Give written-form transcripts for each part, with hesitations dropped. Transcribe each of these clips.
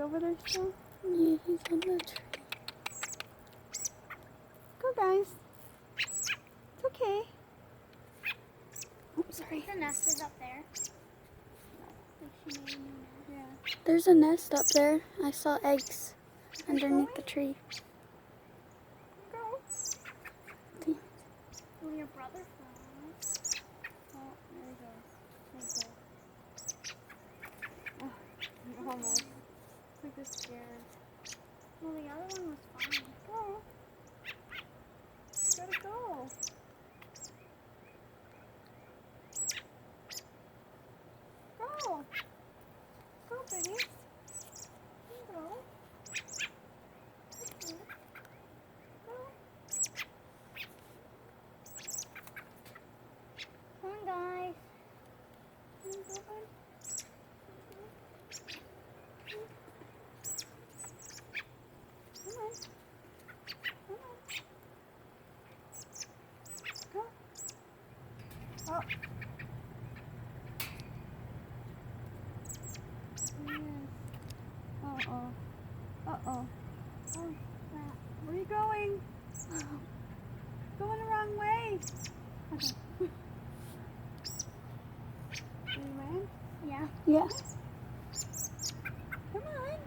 over there still? Yeah, he's on the tree. Go, guys. It's okay. Oh, sorry. The nest is up there. Like she made a new nest. Yeah. There's a nest up there. I saw eggs underneath the tree. Go. Will your brother fly? Oh, there he goes. There he goes. Oh, almost. It's like they're scared. Well, the other one was fine. Go. Gotta go. Go. Go, Betty. Go. Go. Come on, guys. Go, bud. Come on. Come on. Go. Oh. Yes. Uh-oh. Uh-oh. Oh, crap. Where are you going? Going the wrong way. Okay. Are you in? Yeah. Yeah. Come on.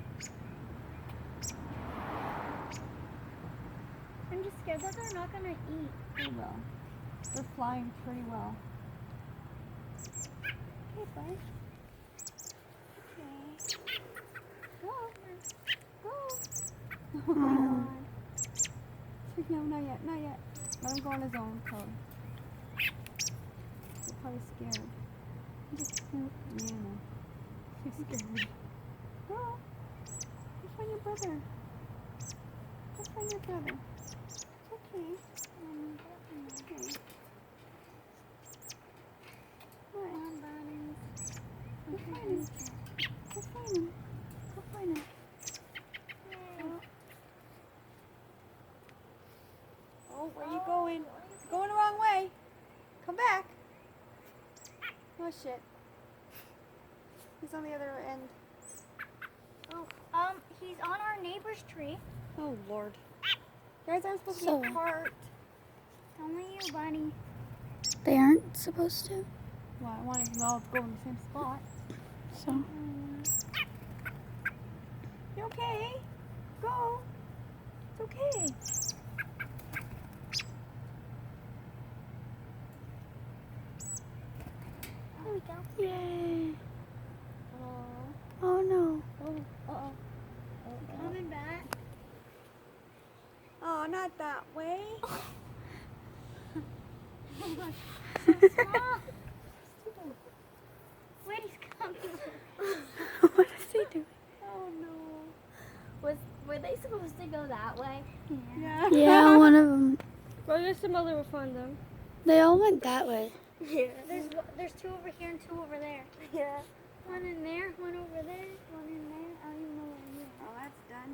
I'm just scared that they're not gonna eat. They will. They're flying pretty well. Okay, bud. Okay. Go. Go. Oh my god. No, not yet. Not yet. Let him go on his own code. They're probably scared. Yeah, no. She's scared. Go. Go find your brother. Go find your brother. It's okay. It's okay. What? Come on, bunnies. Go find him. Go find him. Go find him. Oh, where you going? You're going the wrong way. Come back. Oh shit. He's on the other end. Oh, he's on our neighbor's tree. Oh lord. Guys, I'm supposed to So- be apart. Only you, bunny. They aren't supposed to. Well, I wanted them all to go in the same spot. So. You okay? Go. It's okay. There we go. Yay. Oh. Oh no. Oh. Uh-oh. Coming back. Oh, not that way. Mom. Wait, he's coming. What is he doing? Oh no. Were they supposed to go that way? Yeah. Yeah, one of them. Well, there's some other fun them. They all went that way. Yeah. There's two over here and two over there. Yeah. One in there, one over there, one in there. I don't even know where it is. Oh, that's done.